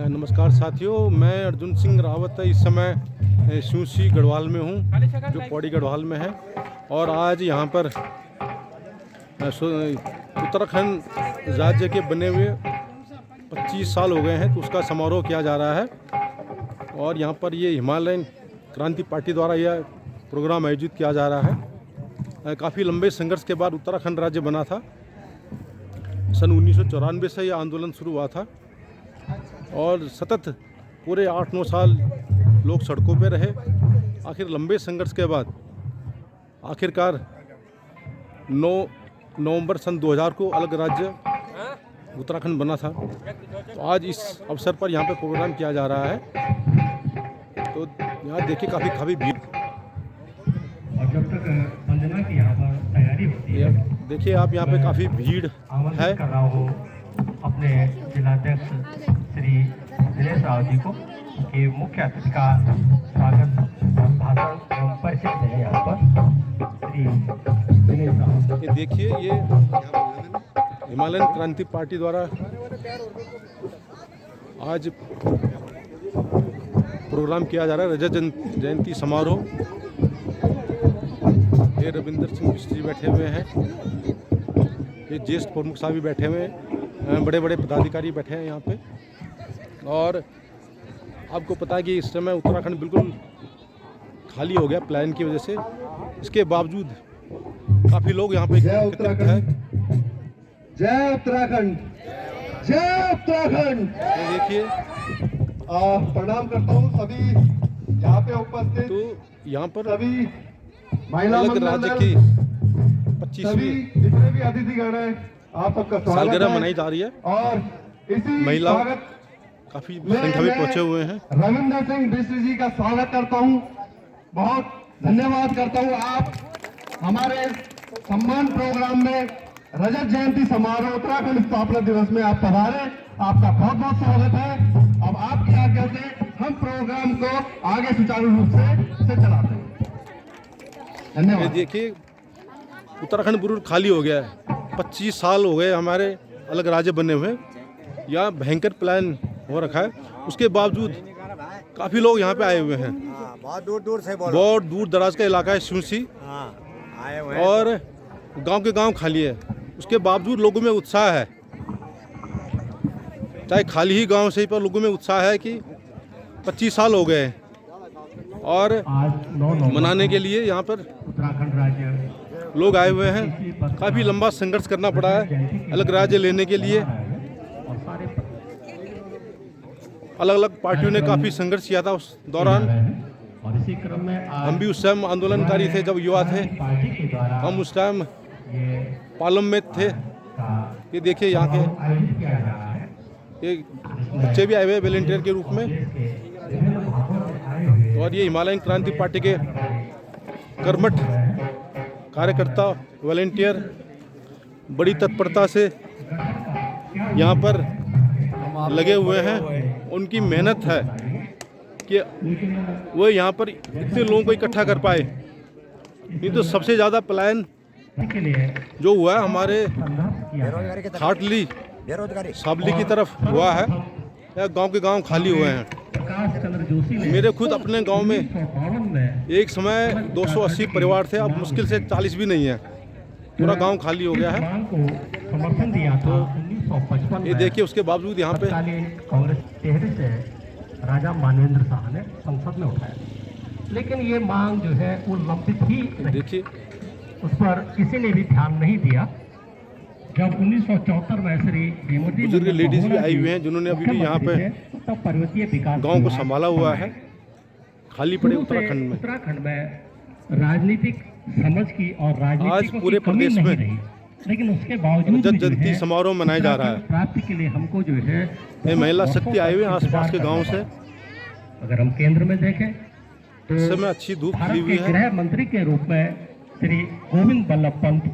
नमस्कार साथियों, मैं अर्जुन सिंह रावत इस समय शिवसी गढ़वाल में हूँ, जो पौड़ी गढ़वाल में है। और आज यहाँ पर उत्तराखंड राज्य के बने हुए 25 साल हो गए हैं, तो उसका समारोह किया जा रहा है। और यहाँ पर ये हिमालयन क्रांति पार्टी द्वारा यह प्रोग्राम आयोजित किया जा रहा है। काफ़ी लंबे संघर्ष के बाद उत्तराखंड राज्य बना था। सन 1994 से यह आंदोलन शुरू हुआ था और सतत पूरे 8-9 साल लोग सड़कों पर रहे। आखिर लंबे संघर्ष के बाद आखिरकार 9 नवंबर सन 2000 को अलग राज्य उत्तराखंड बना था। तो आज इस अवसर पर यहाँ पे प्रोग्राम किया जा रहा है। तो यहाँ देखिए काफ़ी भीड़, और जब तक वंदना की यहाँ पर तैयारी होती है, देखिए आप यहाँ पे काफ़ी भीड़ है। कर रहा हूँ अपने जिलाध्यक्ष श्री दिनेश राव जी को कि मुख्य अतिथि का स्वागत भाषण एवं परिचय दें यहाँ पर श्री दिनेश राव। ये देखिए, ये हिमालयन क्रांति पार्टी द्वारा आज प्रोग्राम किया जा रहा है, रजत जयंती समारोह। ये रविंदर सिंह बिष्ट जी बैठे हुए हैं, ये ज्येष्ठ प्रमुख साहब भी बैठे हुए हैं, बड़े बड़े पदाधिकारी बैठे हैं यहाँ पे। और आपको पता है कि इस समय उत्तराखंड बिल्कुल खाली हो गया प्लान की वजह से। इसके बावजूद काफ़ी लोग यहाँ पे एकत्रित हैं। जय उत्तराखंड, जय उत्तराखंड। ये देखिए, प्रणाम करता हूँ सभी यहाँ पे उपस्थित, तो यहाँ पर सभी महिला अलग राज्य की सभी 25वीं जितने भी अतिथिगण हैं, आप सबका स्वागत सालगिरह है। मनाई जा रही है। और इसी महिला स्वागत काफ़ी संख्या में पहुँचे हुए हैं। रविंदर सिंह बिष्ट जी का स्वागत करता हूँ, बहुत धन्यवाद करता हूँ। आप हमारे सम्मान प्रोग्राम में रजत जयंती समारोह उत्तराखंड स्थापना दिवस में आप पधारे, आपका बहुत बहुत स्वागत है। अब आपकी आज्ञा से हम प्रोग्राम को आगे सुचारू रूप से चलाते हैं। ये धन्यवाद। देखिए, उत्तराखंड बिल्कुल खाली हो गया है। 25 साल हो गए हमारे अलग राज्य बने हुए, यहाँ भयंकर प्लान हो रखा है। उसके बावजूद काफ़ी लोग यहाँ पे आए हुए हैं। बहुत दूर दूर से बहुत दूर दराज का इलाका है शिवसी, आए हुए हैं। और गांव के गांव खाली है। उसके बावजूद लोगों में उत्साह है, चाहे खाली ही गांव से ही, पर लोगों में उत्साह है कि 25 साल हो गए और आज 9 नवंबर मनाने के लिए यहाँ पर उत्तराखंड राज्य लोग आए हुए हैं। काफ़ी लंबा संघर्ष करना पड़ा है अलग राज्य लेने के लिए। और सारे अलग अलग पार्टियों ने काफ़ी संघर्ष किया था उस दौरान। और इसी क्रम में आज हम भी उस टाइम आंदोलनकारी थे जब युवा थे। पार्टी के द्वारा हम उस टाइम ये पालम में थे। का ये देखिए यहाँ के आयोजित किया जा रहा है। ये बच्चे भी आए हुए हैं वॉलंटियर के रूप में। विभिन्न भागों से आए हुए और ये हिमालयन क्रांति पार्टी के कर्मठ कार्यकर्ता वॉलंटियर बड़ी तत्परता से यहाँ पर लगे हुए हैं। उनकी मेहनत है कि वो यहाँ पर इतने लोगों को इकट्ठा कर पाए। नहीं तो सबसे ज़्यादा प्लान के लिए जो हुआ है हमारे संघर्ष किया है। बेरोजगारी की तरफ खाटली बेरोजगारी साबली की तरफ हुआ है। या गांव के गांव खाली हुए हैं। प्रकाश चंद्र जोशी ने मेरे खुद अपने गांव में 1952 में एक समय 280 परिवार थे, अब मुश्किल से 40 भी नहीं है। पूरा गांव खाली हो गया है। मांग को समर्थन दिया था 1955 ये में। देखिए, उसके बावजूद यहाँ पे तत्कालीन कांग्रेस चेहरे से राजा मानवेंद्र शाह ने संसद में उठाया, लेकिन ये मांग जो है वो लंबित ही रही। देखिए, उस पर किसी ने भी ध्यान नहीं दिया। जब 1974 में श्री भीमजी बुजुर्ग लेडीज भी आई हुई हैं जिन्होंने अभी भी यहाँ पे तब पर्वतीय विकास गांव को विभाग संभाला हुआ है। खाली पड़े शुरू से उत्तराखंड में उत्तराखंड में राजनीतिक समझ की और आज राजनीतिक पूरे प्रदेश में रही, लेकिन उसके बावजूद रजत भी जो जयंती है, समारोह मनाया जा रहा है। उत्तराखंड प्राप्ति के लिए हमको जो है ये महिला शक्ति आई हुई है आसपास के गांव से। अगर हम केंद्र में देखें तो इस समय अच्छी धूप खिली भारत हुई के है। गृह मंत्री के रूप में श्री गोविंद बल्लभ पंत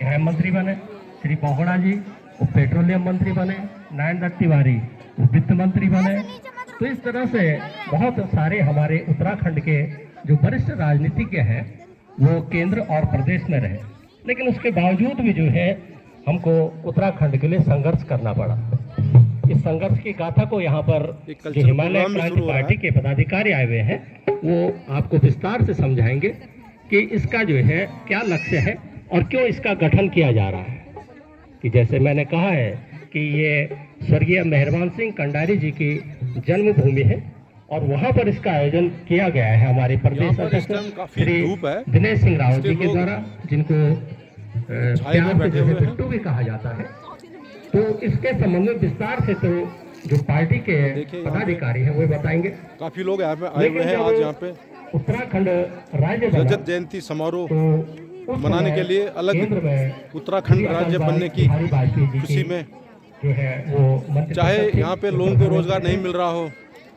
गृह मंत्री बने, श्री बोगड़ा जी वो पेट्रोलियम मंत्री बने, नयन दत्त तिवारी वो वित्त मंत्री बने। तो इस तरह से बहुत सारे हमारे उत्तराखंड के जो वरिष्ठ राजनीतिज्ञ हैं वो केंद्र और प्रदेश में रहे, लेकिन उसके बावजूद भी जो है हमको उत्तराखंड के लिए संघर्ष करना पड़ा। इस संघर्ष की गाथा को यहाँ पर एक जो कल्चरल हिमालय प्रोग्राम भी क्रांति शुरू हो रहा पार्टी है। के पदाधिकारी आए हुए हैं, वो आपको विस्तार से समझाएंगे कि इसका जो है क्या लक्ष्य है और क्यों इसका गठन किया जा रहा है। कि जैसे मैंने कहा है कि ये स्वर्गीय मेहरबान सिंह कंडारी जी की जन्मभूमि है और वहाँ पर इसका आयोजन किया गया है हमारे प्रदेश यहाँ पर इस अध्यक्ष टाइम काफी श्री धूप है। दिनेश सिंह रावत जी इसलिए के लोग द्वारा, जिनको छाए में प्यार से बैठे जो है हुए हैं। बिट्टू भी कहा जाता है। तो इसके संबंध में विस्तार से तो जो पार्टी के देखिए यहाँ पे पदाधिकारी हैं वो बताएंगे। काफी लोग यहाँ पे आए हुए हैं। आज यहाँ पे उत्तराखंड राज्य बना, रजत जयंती समारोह तो उस मनाने समय के लिए अलग केंद्र में उत्तराखंड श्री राज्य अटल बनने की बिहारी वाजपेयी जी खुशी की में, जो है वो मंत्री चाहे परिषद थी, यहाँ पे तो लोगों को रोजगार नहीं मिल रहा हो,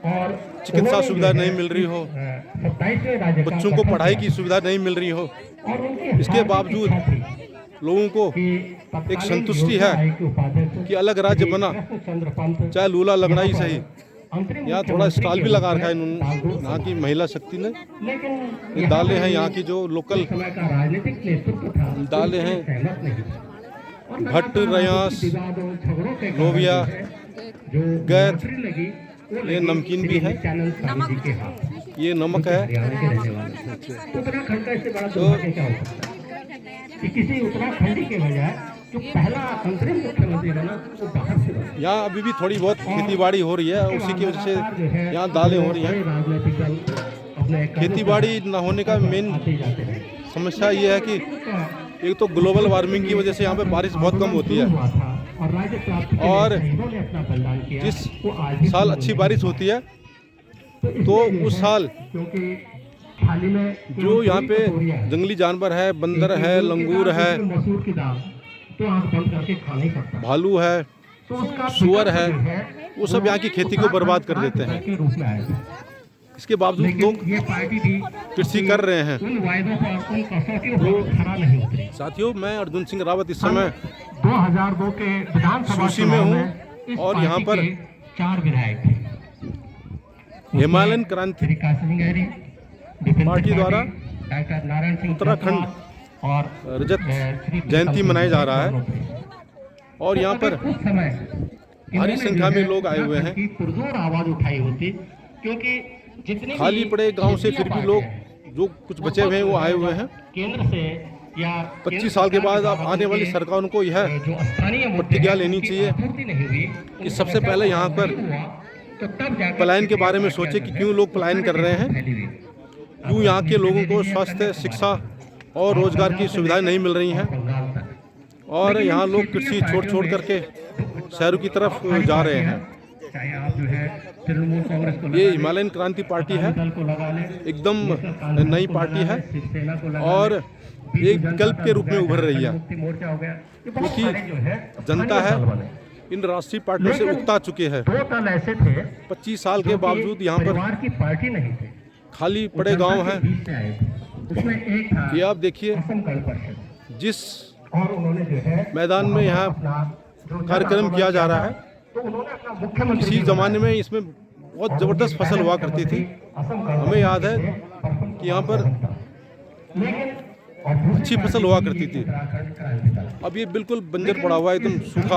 और चिकित्सा उन्होंने सुविधा जो नहीं है मिल रही हो, 27वें राज्य का बच्चों को गठन पढ़ाई किया। की सुविधा नहीं मिल रही हो, और उनकी इसके हार्दिक बावजूद इच्छा थी लोगों को कि एक तत्कालीन संतुष्टि योजना है आयोग के उपाध्यक्ष कि अलग राज्य श्री बना, कृष्णचंद्र पंत चाहे लूला लगना ही यहाँ पर सही। अंतरिम यहाँ थोड़ा मुख्यमंत्री स्टॉल के भी रूप लगा में रखा है इन्होंने, दागदूर यहाँ की महिला शक्ति ने। लेकिन ये यहाँ दालें पर हैं भी यहाँ की जो लोकल उस समय का राजनीतिक नेतृत्व था, दालें उससे हैं। सहमत नहीं थे। और भट्ट, लगातार रयास, आपसी विवादों, झगड़ों के कारण लोबिया, जो है, जो गैर, नौकरी लगी, वो ये लगी नमकीन श्री भी है। नित्यानंद स्वामी जी के हाथ। ये नमक है। हरियाणा के रहने वाले हैं। उत्तराखंड का इससे बड़ा दुर्भाग्य क्या हो सकता है कि किसी उत्तराखंडी के बजाय जो पहला अंतरिम मुख्यमंत्री बना वो बाहर से बना। यहाँ अभी भी थोड़ी बहुत खेती बाड़ी हो रही है, उसी की वजह से यहाँ दालें हो रही हैं। राजनीतिक दल अपने खेती बाड़ी न होने का मेन आते जाते हैं। समस्या ये है कि एक तो ग्लोबल वार्मिंग की वजह से यहाँ पे बारिश बहुत कम होती है हुआ था और राज्य प्राप्ति के और लिए शहीदों ने अपना बलिदान किया। जिस वो आज भी साल अच्छी बारिश होती है तो इसलिए उस जो साल है, क्योंकि थाली में जो यहाँ पे कटोरियाँ हैं। जंगली जानवर है, बंदर है, लंगूर है, मसूर की दाल तो आंख बंद करके खाना ही पड़ता है। भालू है, तो उसका सुअर है, विकल्प जो है, वो सब यहाँ की खेती को बर्बाद कर देते हैं। के रूप में आया। इसके बावजूद लेकिन लोग ये पार्टी भी कृषि कर रहे हैं। उन वायदों पर, उन कसौटियों पर खरा नहीं उतरी। साथियों, मैं अर्जुन सिंह रावत इस समय 2002 के विधानसभा सूची में चुनाव हूँ में इस और यहाँ पार्टी पर के 4 विधायक थे। हिमालयन क्रांति श्री काशी सिंह गहरी, विपिन पार्टी त्रिपाठी, द्वारा डॉक्टर नारायण सिंह उत्तराखंड चंद्रवाल और रजत श्री जयंती मनाया जा रहा है है। और यहाँ पर उस समय भारी संख्या में लोग आए हुए हैं। की पुरजोर आवाज उठाई होती, क्योंकि जितने भी खाली पड़े गांव से फिर भी लोग पार्टियां जो कुछ बचे हुए हैं वो आए हुए हैं। केंद्र से या 25 साल के बाद अब आने वाली सरकारों को यह जो स्थानीय मुद्दे प्रतिज्ञा हैं, लेनी उनकी चाहिए आपूर्ति नहीं हुई, कि सबसे पहले यहाँ पर तो तब जाकर पलायन के बारे में सोचे कि क्यों लोग पलायन कर रहे हैं, क्यों यहाँ के लोगों को स्वास्थ्य, शिक्षा और रोजगार की सुविधाएं नहीं मिल रही हैं और यहाँ लोग कृषि छोड़ करके शहरों की तरफ जा रहे हैं। चाहे आप जो है तृणमूल कांग्रेस को ये लगा लें, हिमालयन क्रांति पार्टी है, दल को लगा लें, एकदम नई पार्टी है शिवसेना को लगा और लें, एक विकल्प के रूप में उभर रही है, मुक्ति मोर्चा हो गया। ये बहुत क्योंकि सारे जो है जनता स्थानीय है दल बने। इन राष्ट्रीय पार्टियों से उकता चुके हैं। 2 दल ऐसे थे 25 साल के जो कि बावजूद यहाँ पर परिवार की पार्टी नहीं थे, खाली पड़े जनता गांव के हैं। बीच से आए थे। उसमें एक था ये आप देखिए असम गण परिषद, जिस और उन्होंने जो है मैदान में यहाँ कार्यक्रम किया जा रहा है, तो उन्होंने अपना मुख्यमंत्री इसी ज़माने में इसमें बहुत ज़बरदस्त फसल हुआ करती थी। हमें याद है कि यहाँ पर अच्छी फसल हुआ करती थी। अब ये बिल्कुल बंजर पड़ा हुआ है, एकदम सूखा,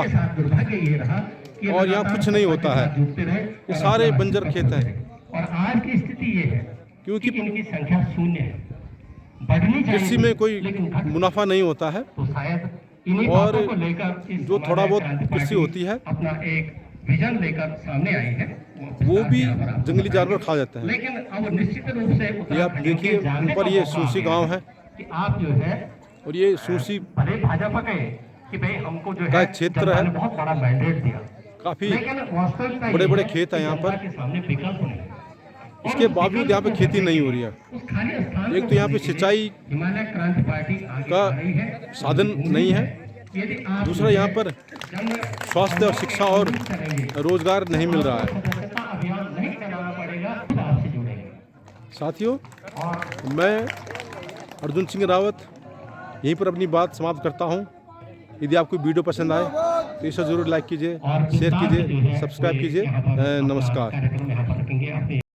और यहाँ कुछ नहीं होता है। ये सारे बंजर खेत हैं और आज की स्थिति ये है क्योंकि कि इनकी संख्या शून्य है, बढ़नी चाहिए, कृषि में कोई लेकिन घट मुनाफा नहीं होता है तो शायद इन्हीं और बातों को लेकर इस जो थोड़ा बहुत क्रांति कृषि पार्टी होती है अपना एक विजन लेकर सामने आई है। वो भी यहाँ पर आपको जंगली बताएंगे। जानवर खा जाते हैं। लेकिन अब निश्चित रूप से ये आप देखिए ऊपर ये सूसी गांव है कि आप जो है और ये सूसी भले भाजपा कहे कि भाई हमको जो का है क्षेत्र जनता है। ने बहुत बड़ा मैंडेट दिया, काफ़ी लेकिन वास्तविकता ये बड़े-बड़े है खेत हैं कि यहाँ पर। जनता के सामने विकल्प नहीं है। और इसके उस बावजूद विकल्प यहाँ पे को खेती भरने नहीं के हो रही है। उस खाली स्थान एक को तो यहाँ पे भरने के लिए सिंचाई हिमालय क्रांति पार्टी आगे का आ रही है। साधन नहीं है। यदि आप दूसरा यहाँ पर जंग स्वास्थ्य और शिक्षा और करेंगे, रोजगार नहीं मिल रहा है। सदस्यता अभियान नहीं चलाना पड़ेगा, तो आपसे जुड़ेंगे। साथियों, और मैं अर्जुन सिंह रावत यहीं पर अपनी बात समाप्त करता हूँ। यदि आपको वीडियो पसंद आए तो इसे ज़रूर लाइक कीजिए, शेयर कीजिए, सब्सक्राइब कीजिए। नमस्कार। कार्यक्रम यहाँ पर रखेंगे अपने